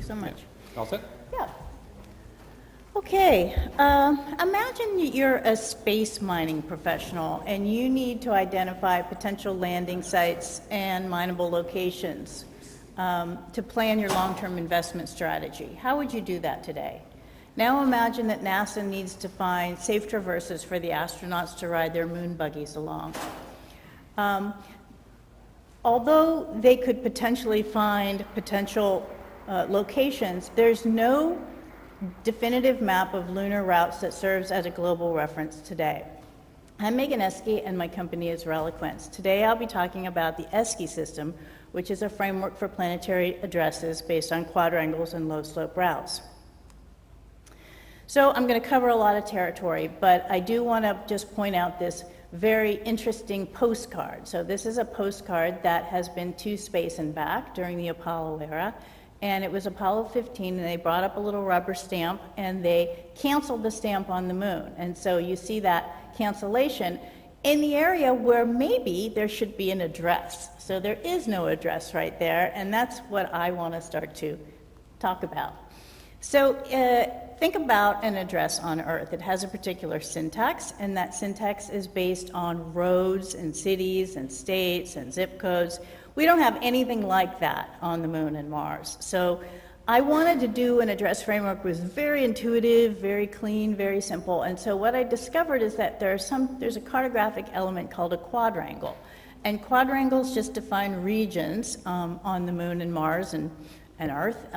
so much. All set? Yeah. Okay, imagine you're a space mining professional and you need to identify potential landing sites and mineable locations to plan your long-term investment strategy. How would you do that today? Now imagine that NASA needs to find safe traverses for the astronauts to ride their moon buggies along. Although they could potentially find potential locations, there's no definitive map of lunar routes that serves as a global reference today. I'm Megan Esky and my company is Reliquence. Today I'll be talking about the ESKI system, which is a framework for planetary addresses based on quadrangles and low slope routes. So I'm going to cover a lot of territory, but I do want to just point out this very interesting postcard. So this is a postcard that has been to space and back during the Apollo era. And it was Apollo 15, and they brought up a little rubber stamp, and they canceled the stamp on the moon. And so you see that cancellation in the area where maybe there should be an address. So there is no address right there, and that's what I want to start to talk about. So think about an address on Earth. It has a particular syntax, and that syntax is based on roads and cities and states and zip codes. We don't have anything like that on the moon and Mars. So I wanted to do an address framework that was very intuitive, very clean, very simple. And so what I discovered is that there's a cartographic element called a quadrangle. And quadrangles just define regions on the moon and Mars and Earth.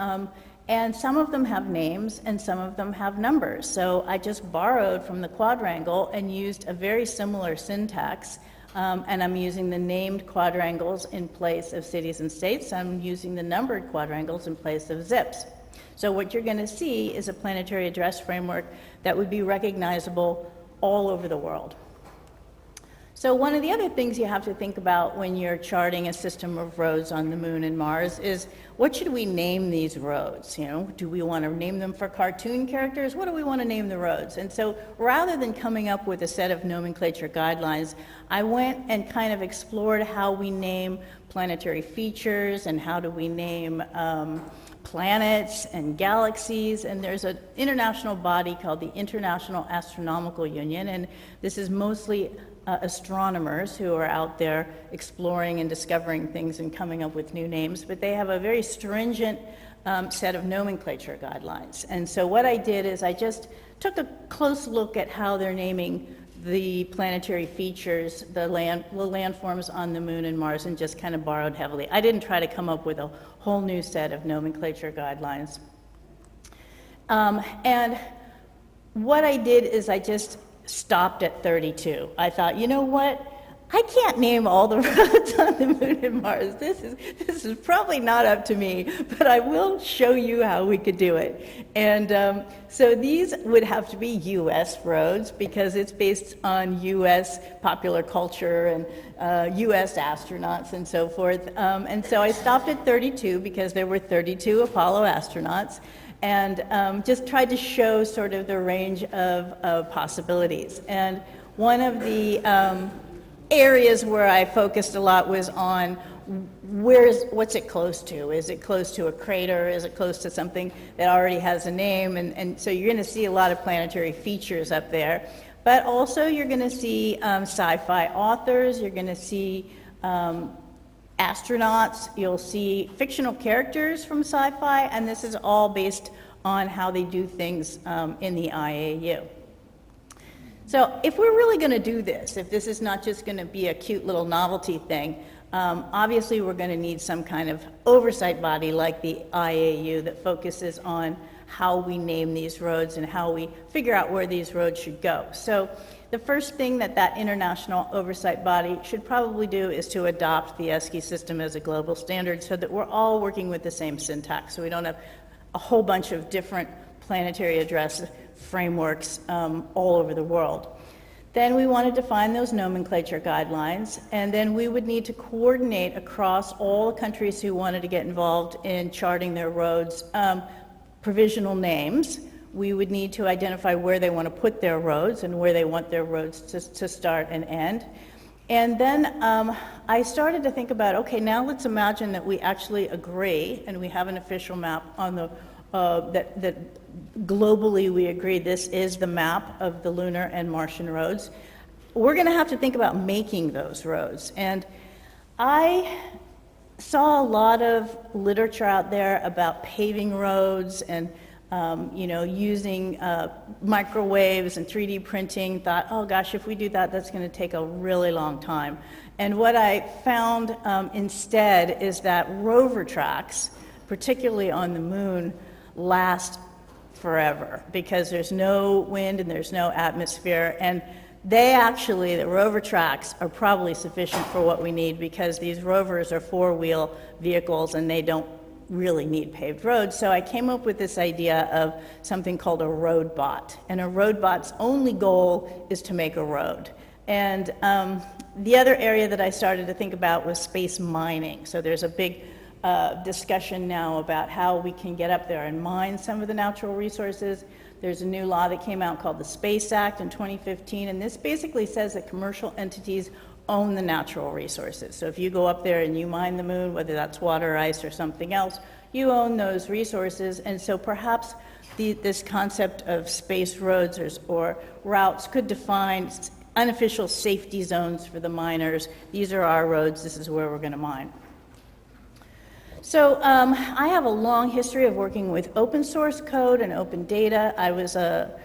And some of them have names and some of them have numbers. So I just borrowed from the quadrangle and used a very similar syntax. And I'm using the named quadrangles in place of cities and states. I'm using the numbered quadrangles in place of zips. So what you're going to see is a planetary address framework that would be recognizable all over the world. So one of the other things you have to think about when you're charting a system of roads on the moon and Mars is, what should we name these roads? You know, do we want to name them for cartoon characters? What do we want to name the roads? And so rather than coming up with a set of nomenclature guidelines, I went and kind of explored how we name planetary features and how do we name planets and galaxies. And there's an international body called the International Astronomical Union, and this is mostly astronomers who are out there exploring and discovering things and coming up with new names, but they have a very stringent set of nomenclature guidelines. And so what I did is I just took a close look at how they're naming the planetary features, the landforms on the moon and Mars, and just kind of borrowed heavily. I didn't try to come up with a whole new set of nomenclature guidelines. And what I did is I just stopped at 32. I thought, you know what? I can't name all the roads on the moon and Mars. This is probably not up to me, but I will show you how we could do it. And so these would have to be U.S. roads because it's based on U.S. popular culture and U.S. astronauts and so forth. And so I stopped at 32 because there were 32 Apollo astronauts, and just tried to show sort of the range of possibilities. And one of the areas where I focused a lot was on what's it close to? Is it close to a crater? Is it close to something that already has a name? And so you're going to see a lot of planetary features up there. But also you're going to see sci-fi authors, you're going to see astronauts, you'll see fictional characters from sci-fi, and this is all based on how they do things in the IAU. So if we're really going to do this, if this is not just going to be a cute little novelty thing, obviously we're going to need some kind of oversight body like the IAU that focuses on how we name these roads and how we figure out where these roads should go. So the first thing that international oversight body should probably do is to adopt the ESKI system as a global standard so that we're all working with the same syntax, so we don't have a whole bunch of different planetary address frameworks all over the world. Then we want to define those nomenclature guidelines, and then we would need to coordinate across all the countries who wanted to get involved in charting their roads provisional names. We would need to identify where they want to put their roads and where they want their roads to start and end. And then I started to think about, okay, now let's imagine that we actually agree, and we have an official map on the, that globally we agree this is the map of the lunar and Martian roads. We're going to have to think about making those roads. And I saw a lot of literature out there about paving roads and using microwaves and 3D printing. Thought, oh gosh, if we do that, that's going to take a really long time. And what I found instead is that rover tracks, particularly on the moon, last forever because there's no wind and there's no atmosphere. And the rover tracks are probably sufficient for what we need because these rovers are four-wheel vehicles and they don't really need paved roads. So I came up with this idea of something called a road bot. And a road bot's only goal is to make a road. And the other area that I started to think about was space mining. So there's a big discussion now about how we can get up there and mine some of the natural resources. There's a new law that came out called the Space Act in 2015, and this basically says that commercial entities own the natural resources. So if you go up there and you mine the moon, whether that's water, ice, or something else, you own those resources. And so perhaps this concept of space roads or routes could define unofficial safety zones for the miners. These are our roads, this is where we're going to mine. So I have a long history of working with open source code and open data. I was at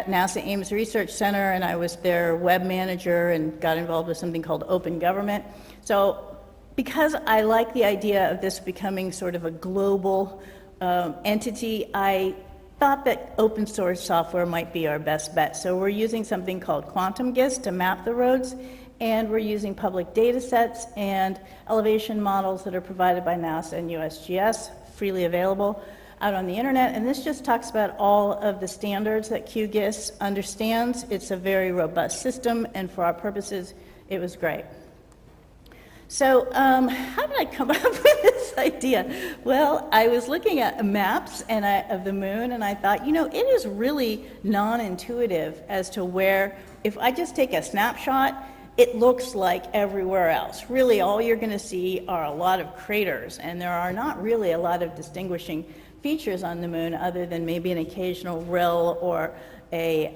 NASA Ames Research Center, and I was their web manager and got involved with something called Open Government. So because I like the idea of this becoming sort of a global entity, I thought that open source software might be our best bet. So we're using something called QuantumGIS to map the roads, and we're using public data sets and elevation models that are provided by NASA and USGS, freely available out on the internet. And this just talks about all of the standards that QGIS understands. It's a very robust system, and for our purposes, it was great. So how did I come up with this idea? Well, I was looking at maps of the moon, and I thought, it is really non-intuitive as to where, if I just take a snapshot, it looks like everywhere else. Really, all you're going to see are a lot of craters, and there are not really a lot of distinguishing features on the moon other than maybe an occasional rill or a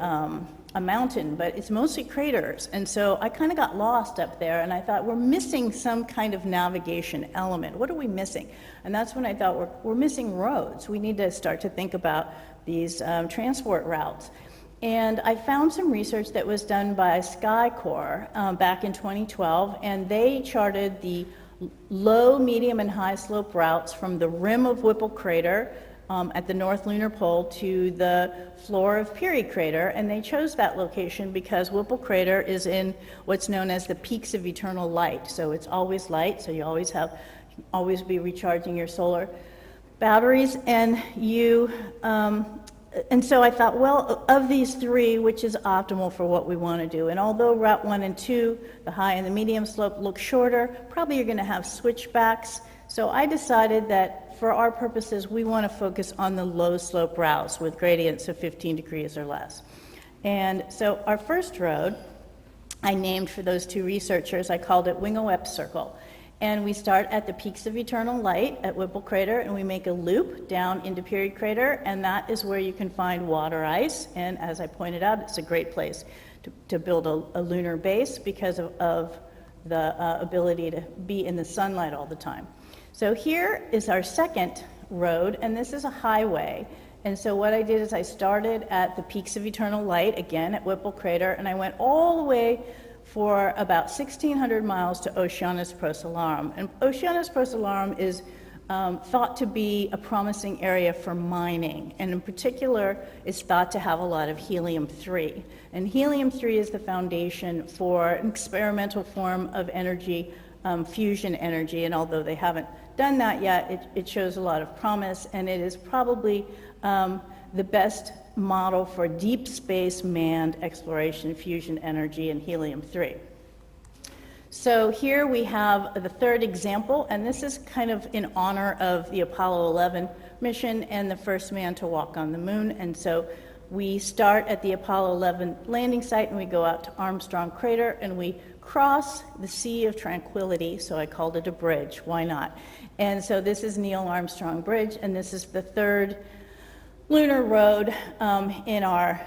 mountain, but it's mostly craters. And so I kind of got lost up there, and I thought, we're missing some kind of navigation element. What are we missing? And that's when I thought, we're missing roads. We need to start to think about these transport routes. And I found some research that was done by SkyCorps back in 2012, and they charted the low, medium, and high slope routes from the rim of Whipple Crater at the North Lunar Pole to the floor of Peary Crater, and they chose that location because Whipple Crater is in what's known as the peaks of eternal light. So it's always light, so you always be recharging your solar batteries, and and so I thought, well, of these three, which is optimal for what we want to do? And although Route 1 and 2, the high and the medium slope, look shorter, probably you're going to have switchbacks. So I decided that for our purposes, we want to focus on the low slope routes with gradients of 15 degrees or less. And so our first road, I named for those two researchers, I called it Wingo-Epps Circle. And we start at the peaks of eternal light at Whipple Crater, and we make a loop down into Peary Crater, and that is where you can find water ice. And as I pointed out, it's a great place to build a lunar base because of the ability to be in the sunlight all the time. So here is our second road, and this is a highway. And so what I did is I started at the peaks of eternal light, again at Whipple Crater, and I went all the way for about 1,600 miles to Oceanus Procellarum. And Oceanus Procellarum is thought to be a promising area for mining, and in particular, it's thought to have a lot of helium-3. And helium-3 is the foundation for an experimental form of energy, fusion energy, and although they haven't done that yet, it shows a lot of promise, and it is probably the best model for deep space manned exploration, fusion energy, and helium-3. So here we have the third example, and this is kind of in honor of the Apollo 11 mission and the first man to walk on the moon. And so we start at the Apollo 11 landing site, and we go out to Armstrong Crater, and we cross the Sea of Tranquility, so I called it a bridge. Why not? And so this is Neil Armstrong Bridge, and this is the third lunar road in our,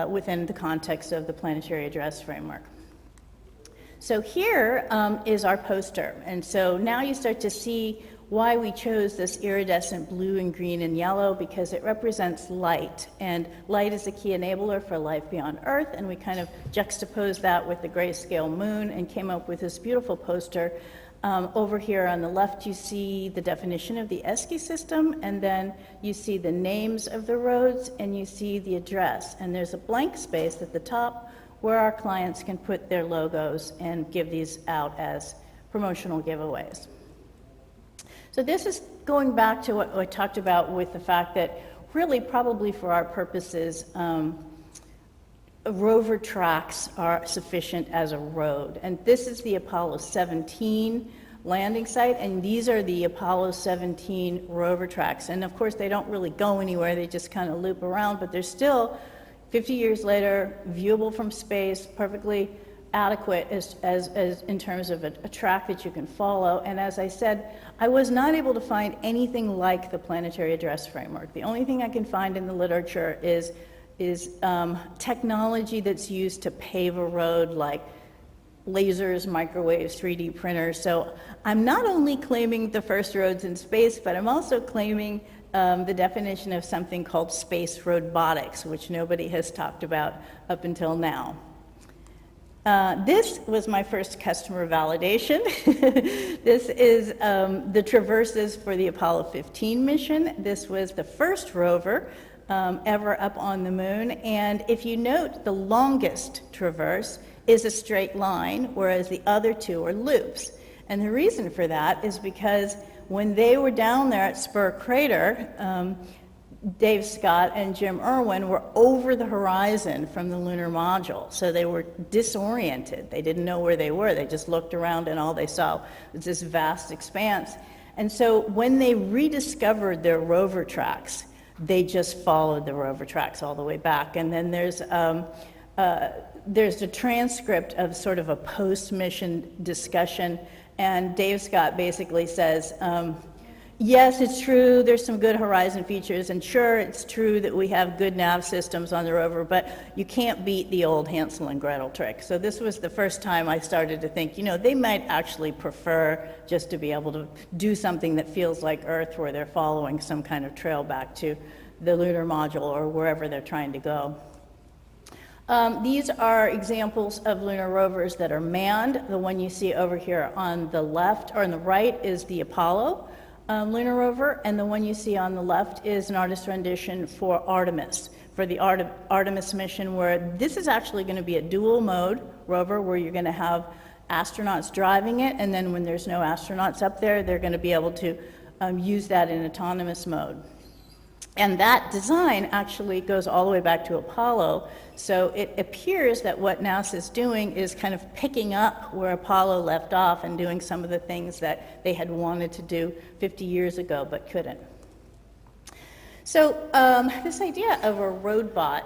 within the context of the planetary address framework. So here is our poster, and so now you start to see why we chose this iridescent blue and green and yellow, because it represents light, and light is a key enabler for life beyond Earth, and we kind of juxtaposed that with the grayscale moon and came up with this beautiful poster. Over here on the left you see the definition of the ESCI system, and then you see the names of the roads, and you see the address, and there's a blank space at the top where our clients can put their logos and give these out as promotional giveaways. So this is going back to what I talked about with the fact that really probably for our purposes, rover tracks are sufficient as a road. And this is the Apollo 17 landing site, and these are the Apollo 17 rover tracks. And of course, they don't really go anywhere, they just kind of loop around, but they're still, 50 years later, viewable from space, perfectly adequate as in terms of a track that you can follow. And as I said, I was not able to find anything like the planetary address framework. The only thing I can find in the literature is technology that's used to pave a road, like lasers, microwaves, 3D printers. So I'm not only claiming the first roads in space, but I'm also claiming the definition of something called space robotics, which nobody has talked about up until now. This was my first customer validation. This is the traverses for the Apollo 15 mission. This was the first rover ever up on the moon. And if you note, the longest traverse is a straight line, whereas the other two are loops. And the reason for that is because when they were down there at Spur Crater, Dave Scott and Jim Irwin were over the horizon from the lunar module, so they were disoriented. They didn't know where they were. They just looked around and all they saw was this vast expanse. And so when they rediscovered their rover tracks, they just followed the rover tracks all the way back. And then there's a transcript of sort of a post-mission discussion, and Dave Scott basically says, yes, it's true, there's some good horizon features, and sure, it's true that we have good nav systems on the rover, but you can't beat the old Hansel and Gretel trick. So this was the first time I started to think, you know, they might actually prefer just to be able to do something that feels like Earth, where they're following some kind of trail back to the lunar module or wherever they're trying to go. These are examples of lunar rovers that are manned. The one you see over here on the left, or on the right, is the Apollo lunar rover, and the one you see on the left is an artist rendition for Artemis, for the Artemis mission, where this is actually going to be a dual mode rover, where you're going to have astronauts driving it, and then when there's no astronauts up there, they're going to be able to use that in autonomous mode. And that design actually goes all the way back to Apollo, so it appears that what NASA's doing is kind of picking up where Apollo left off and doing some of the things that they had wanted to do 50 years ago but couldn't. So this idea of a roadbot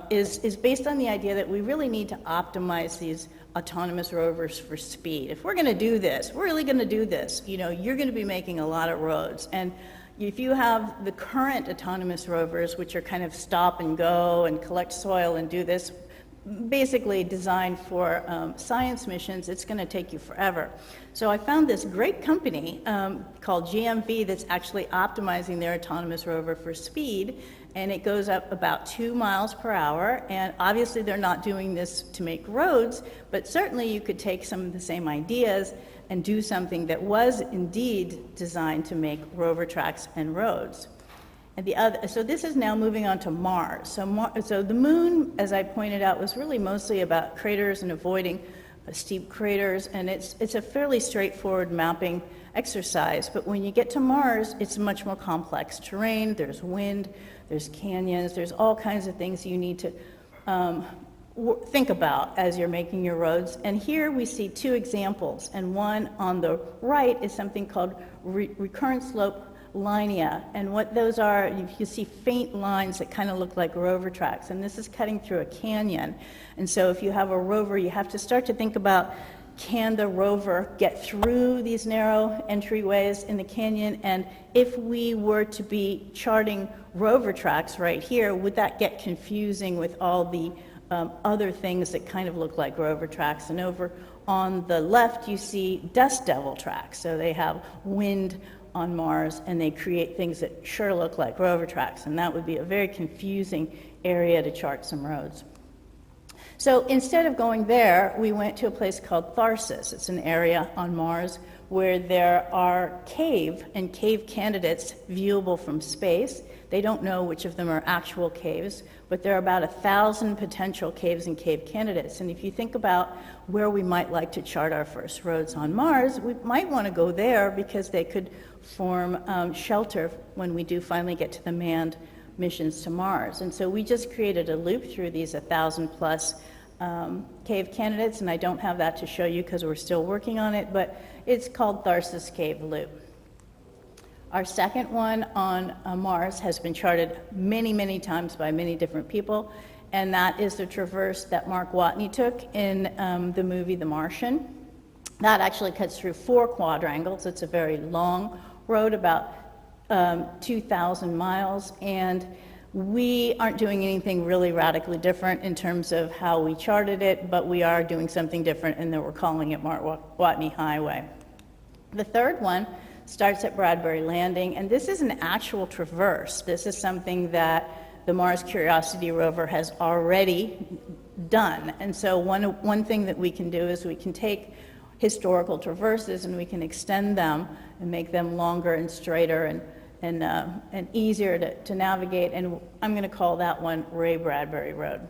is based on the idea that we really need to optimize these autonomous rovers for speed. If we're going to do this, we're really going to do this, you know, you're going to be making a lot of roads. And if you have the current autonomous rovers, which are kind of stop and go and collect soil and do this, basically designed for science missions, it's going to take you forever. So I found this great company called GMV that's actually optimizing their autonomous rover for speed, and it goes up about 2 miles per hour. And obviously they're not doing this to make roads, but certainly you could take some of the same ideas and do something that was indeed designed to make rover tracks and roads. And so this is now moving on to Mars. So the moon, as I pointed out, was really mostly about craters and avoiding steep craters, and it's a fairly straightforward mapping exercise. But when you get to Mars, it's much more complex terrain. There's wind, there's canyons, there's all kinds of things you need to think about as you're making your roads. And here we see two examples, and one on the right is something called recurrent slope linea, and what those are, you see faint lines that kind of look like rover tracks, and this is cutting through a canyon. And so if you have a rover, you have to start to think about can the rover get through these narrow entryways in the canyon? And if we were to be charting rover tracks right here, would that get confusing with all the other things that kind of look like rover tracks? And over on the left, you see dust devil tracks. So they have wind on Mars, and they create things that sure look like rover tracks. And that would be a very confusing area to chart some roads. So instead of going there, we went to a place called Tharsis. It's an area on Mars where there are cave candidates viewable from space. They don't know which of them are actual caves, but there are about 1,000 potential caves and cave candidates. And if you think about where we might like to chart our first roads on Mars, we might want to go there because they could form shelter when we do finally get to the manned missions to Mars. And so we just created a loop through these 1,000 plus cave candidates, and I don't have that to show you because we're still working on it, but it's called Tharsis Cave Loop. Our second one on Mars has been charted many, many times by many different people, and that is the traverse that Mark Watney took in the movie The Martian. That actually cuts through 4 quadrangles. It's a very long road, about 2,000 miles, and we aren't doing anything really radically different in terms of how we charted it, but we are doing something different in that we're calling it Mark Watney Highway. The third one starts at Bradbury Landing, and this is an actual traverse. This is something that the Mars Curiosity rover has already done. And so one thing that we can do is we can take historical traverses and we can extend them and make them longer and straighter and easier to navigate, and I'm going to call that one Ray Bradbury Road.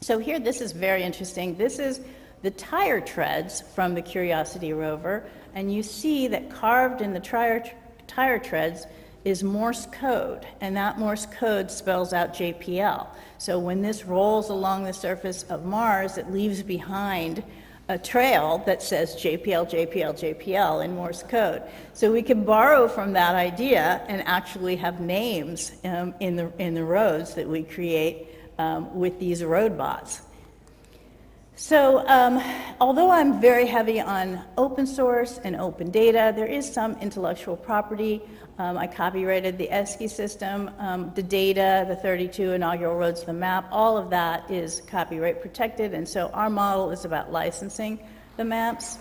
So here, this is very interesting. This is the tire treads from the Curiosity rover, and you see that carved in the tire treads is Morse code, and that Morse code spells out JPL. So when this rolls along the surface of Mars, it leaves behind a trail that says JPL, JPL, JPL in Morse code. So we can borrow from that idea and actually have names in the roads that we create with these road bots. So although I'm very heavy on open source and open data, there is some intellectual property. I copyrighted the ESCI system, the data, the 32 inaugural roads, the map, all of that is copyright protected, and so our model is about licensing the maps.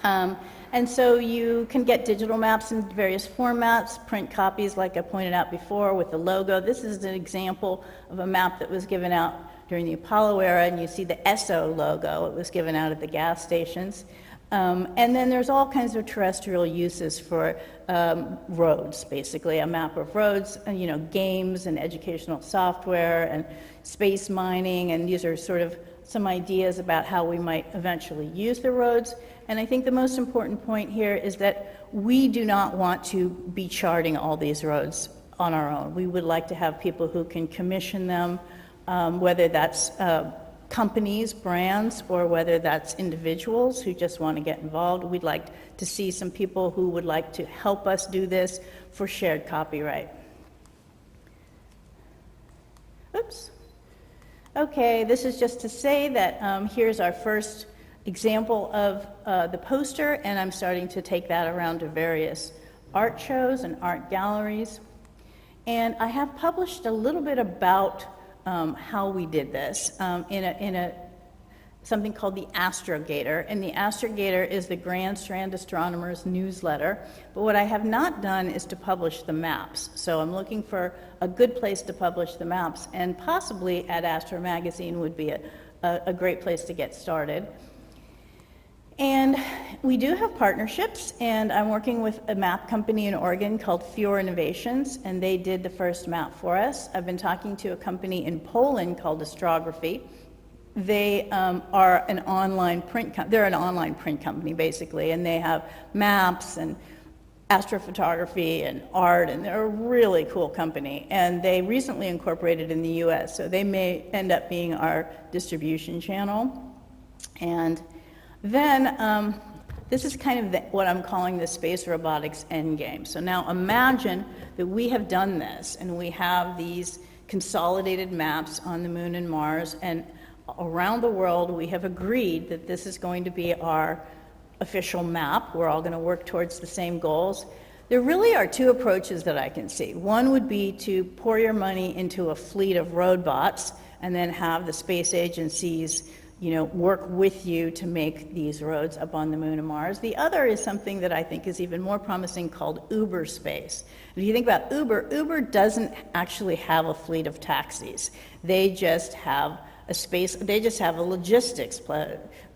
And so you can get digital maps in various formats, print copies like I pointed out before with the logo. This is an example of a map that was given out during the Apollo era, and you see the ESSO logo. It was given out at the gas stations. And then there's all kinds of terrestrial uses for roads, basically, a map of roads, games and educational software and space mining, and these are sort of some ideas about how we might eventually use the roads. And I think the most important point here is that we do not want to be charting all these roads on our own. We would like to have people who can commission them, whether that's companies, brands, or whether that's individuals who just want to get involved. We'd like to see some people who would like to help us do this for shared copyright. Oops. Okay, this is just to say that here's our first example of the poster, and I'm starting to take that around to various art shows and art galleries. And I have published a little bit about how we did this in something called the Astrogator, and the Astrogator is the Grand Strand Astronomers newsletter, but what I have not done is to publish the maps. So I'm looking for a good place to publish the maps, and possibly at Astro Magazine would be a great place to get started. And we do have partnerships, and I'm working with a map company in Oregon called Fior Innovations, and they did the first map for us. I've been talking to a company in Poland called Astrography. They are an online print they're an online print company, basically, and they have maps and astrophotography and art, and they're a really cool company. And they recently incorporated in the US, so they may end up being our distribution channel. And then this is kind of what I'm calling the space robotics endgame. So now imagine that we have done this, and we have these consolidated maps on the Moon and Mars, and around the world, we have agreed that this is going to be our official map. We're all going to work towards the same goals. There really are two approaches that I can see. One would be to pour your money into a fleet of robots and then have the space agencies, work with you to make these roads up on the moon and Mars. The other is something that I think is even more promising called Uber space. If you think about Uber doesn't actually have a fleet of taxis. They just have a logistics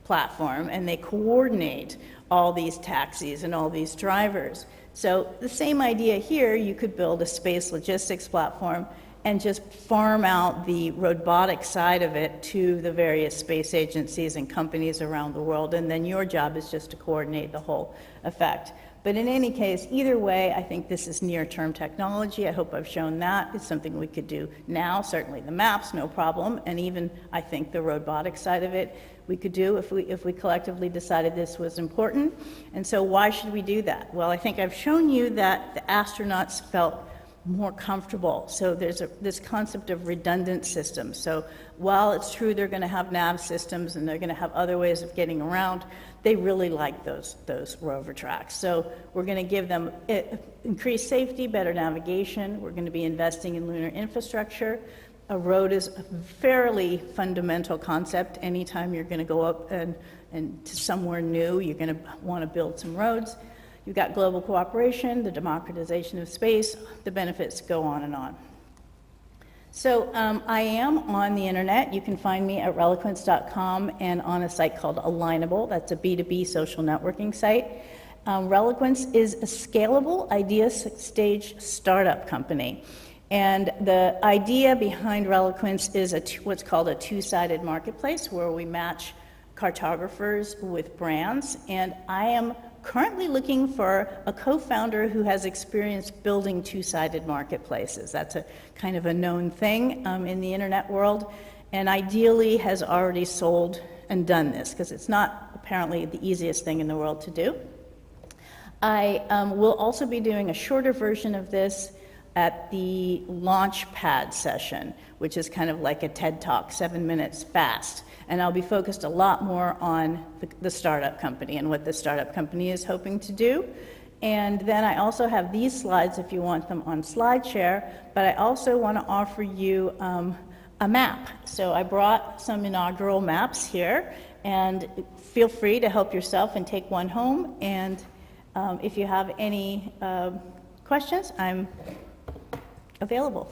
platform, and they coordinate all these taxis and all these drivers. So the same idea here, you could build a space logistics platform and just farm out the robotic side of it to the various space agencies and companies around the world, and then your job is just to coordinate the whole effect. But in any case, either way, I think this is near-term technology. I hope I've shown that. It's something we could do now. Certainly the maps, no problem, and even I think the robotic side of it we could do if we collectively decided this was important. And so why should we do that? Well, I think I've shown you that the astronauts felt more comfortable. So there's this concept of redundant systems. So while it's true they're going to have nav systems and they're going to have other ways of getting around, they really like those rover tracks. So we're going to give them increased safety, better navigation. We're going to be investing in lunar infrastructure. A road is a fairly fundamental concept. Anytime you're going to go up and to somewhere new, you're going to want to build some roads. You've got global cooperation, the democratization of space, the benefits go on and on. So I am on the internet. You can find me at Reliquence.com and on a site called Alignable. That's a B2B social networking site. Reliquence is a scalable idea stage startup company. And the idea behind Reliquence is what's called a two-sided marketplace where we match cartographers with brands. And I am currently looking for a co-founder who has experience building two-sided marketplaces. That's a kind of a known thing in the internet world, and ideally has already sold and done this, because it's not apparently the easiest thing in the world to do. I will also be doing a shorter version of this at the Launchpad session, which is kind of like a TED Talk, 7 minutes fast. And I'll be focused a lot more on the startup company and what the startup company is hoping to do. And then I also have these slides if you want them on SlideShare, but I also want to offer you a map. So I brought some inaugural maps here, and feel free to help yourself and take one home. And if you have any questions, I'm available.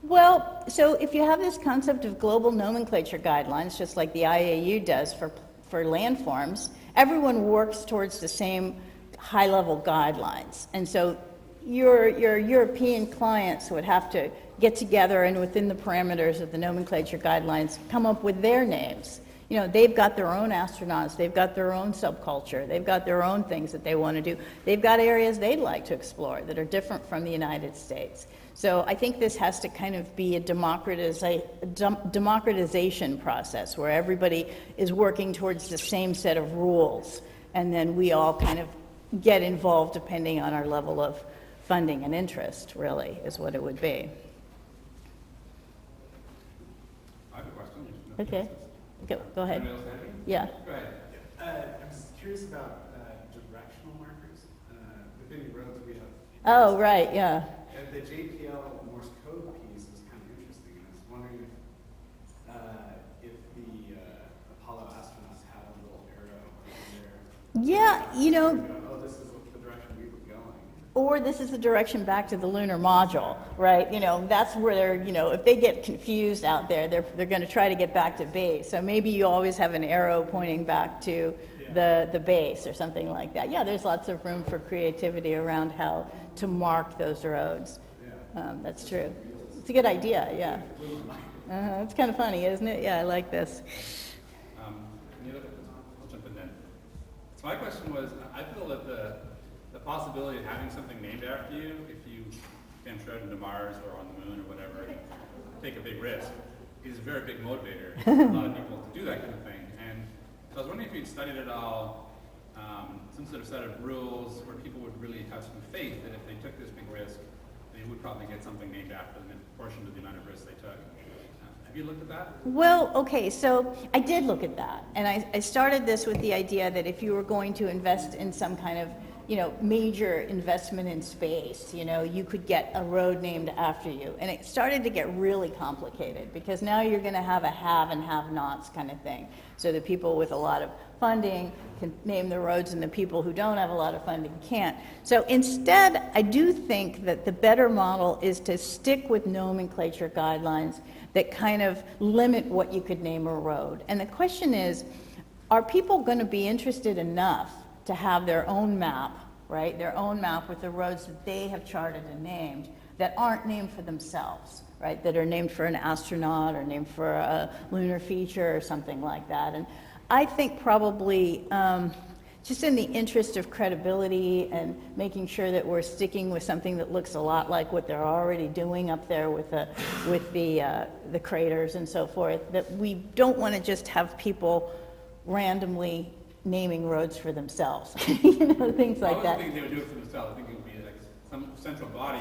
Well, so if you have this concept of global nomenclature guidelines, just like the IAU does for landforms, everyone works towards the same high-level guidelines. And so your European clients would have to get together and within the parameters of the nomenclature guidelines come up with their names. They've got their own astronauts, they've got their own subculture, they've got their own things that they want to do. They've got areas they'd like to explore that are different from the United States. So I think this has to kind of be a democratization process where everybody is working towards the same set of rules, and then we all kind of get involved depending on our level of funding and interest, really, is what it would be. I have a question. Okay. Go ahead. Yeah. Go ahead. I'm just curious about directional markers. Within the roads we have. Oh, right, yeah. The JPL Morse code piece is kind of interesting. I was wondering if the Apollo astronauts had a little arrow over there. Yeah, Oh, this is the direction we were going. Or this is the direction back to the lunar module, right? That's where they're, if they get confused out there, they're going to try to get back to base. So maybe you always have an arrow pointing back to the base or something like that. Yeah, there's lots of room for creativity around how to mark those roads. That's true. It's a good idea, yeah. It's kind of funny, isn't it? Yeah, I like this. Can you look at this? I'll jump in then. So my question was, I feel that the possibility of having something named after you, if you can trudge into Mars or on the moon or whatever, take a big risk, is a very big motivator for a lot of people to do that kind of thing. And so I was wondering if you'd studied at all some sort of set of rules where people would really have some faith that if they took this big risk, they would probably get something named after them in proportion to the amount of risk they took. Have you looked at that? Well, okay, so I did look at that, and I started this with the idea that if you were going to invest in some kind of, major investment in space, you could get a road named after you. And it started to get really complicated because now you're going to have a have and have-nots kind of thing. So the people with a lot of funding can name the roads and the people who don't have a lot of funding can't. So instead, I do think that the better model is to stick with nomenclature guidelines that kind of limit what you could name a road. And the question is, are people going to be interested enough to have their own map, right? Their own map with the roads that they have charted and named that aren't named for themselves, right? That are named for an astronaut or named for a lunar feature or something like that. And I think probably just in the interest of credibility and making sure that we're sticking with something that looks a lot like what they're already doing up there with the craters and so forth, that we don't want to just have people randomly naming roads for themselves, things like that. I don't think they would do it for themselves. I think it would be like some central body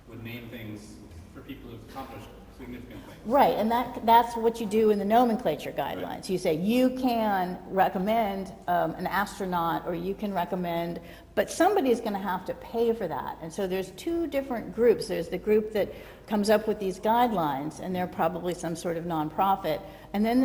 would name things for people who've accomplished significant things. Right, and that's what you do in the nomenclature guidelines. Right. You say you can recommend an astronaut, or you can recommend, but somebody's going to have to pay for that. And so there's two different groups. There's the group that comes up with these guidelines, and they're probably some sort of nonprofit, and then